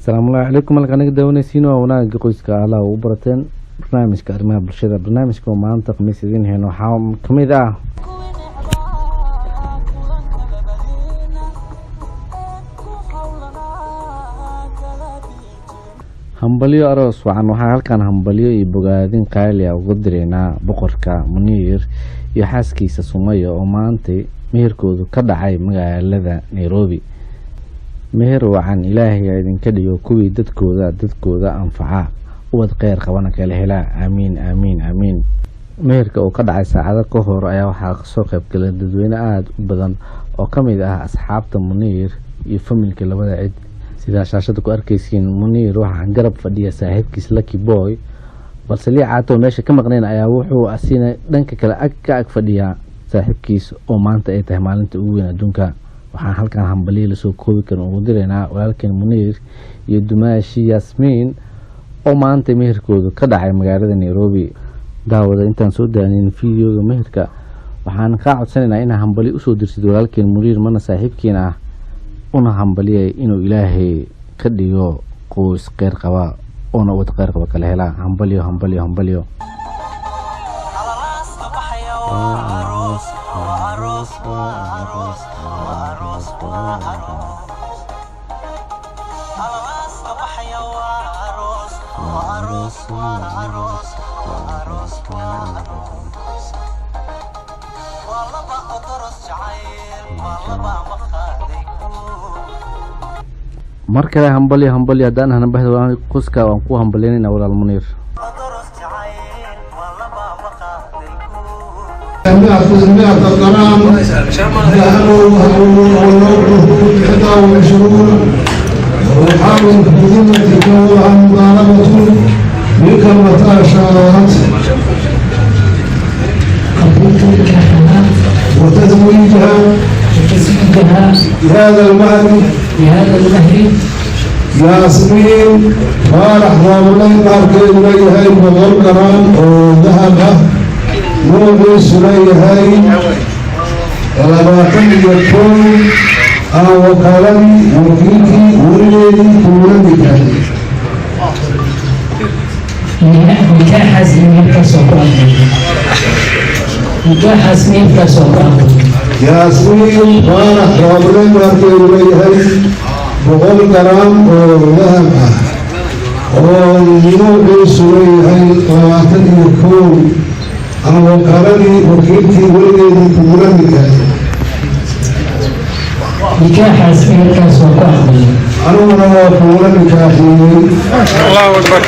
السلام عليكم halkaan daawanaysiin waa wanaagga qoyska Allah u barateen barnaamijka arrimaha bulshada barnaamijka oo maanta khamiis idin hayno waxaa kamid ah hambalyo aroos waxaan halkaan hambalyo iyo bogaadin qaali ah ugu direynaa boqorka Muniir iyo xaaskiisa Sumayo oo maanta meherkoodu ka dhacay magaalada Nairobi meher wacan ilaahay idinka dhigo kuwii dadkooda anfaca wad qeyr qabana kala helaa amiin amiin amiin meherka oo ka dhacay saacado ka hor ayaa waxaa soo qayb galay dadweyne aad u badan oo kamid ah asxaabta Muniir iyo familka labada cid sida shaashada ku arkaysiin Muniir waxa garab fadhiya saaxiibkiis Lucky Boy balse liicaato meesha ka maqneen ayaa wuxuu asiina dhanka kale ag fadhiya saaxiibkiis oo maanta ay tahay maalinta ugu weyn adduunka waxaan halkaan hambalyo la soo koobi karin ugu direynaa walaalkeen Muniir iyo dumaashi Yasmiin oo maanta meherkoodu ka dhacay magaalada Nairobi daawada intaan soo daanin fiidiyoga meherka waxaan ka codsanaynaa in hambalyo u soo dirsid walaalkeen Muniir mana saaxiibkiina ah una hambaliyay inuu ilaahay ka dhigo qoys qeyr qaba oo wad qeyr qaba kala helaa hambalyo markale hambalyo hadaan ahna bahda qoyska waan ku hambalyeynaa walaal Muniir وحاول بذمتك وعن مضاربة منك المتاشرات وتزويجها بهذا المهر ياسمين فارح ضامنين أركي إليها وغرقران وذهبه نوبي سليهاي ولما يكون وكالني وكيلتي ولدي تولدك نكاح حزين كسوقان ياسمين فارح ضامنين أركي إليها بقول كرام وذهب ونوبي سليهاي وكالني يكون وكالني وكيلتي ولدي تولدك نكاح حزين كسوقان أنا وفولا نكاحي الله أكبر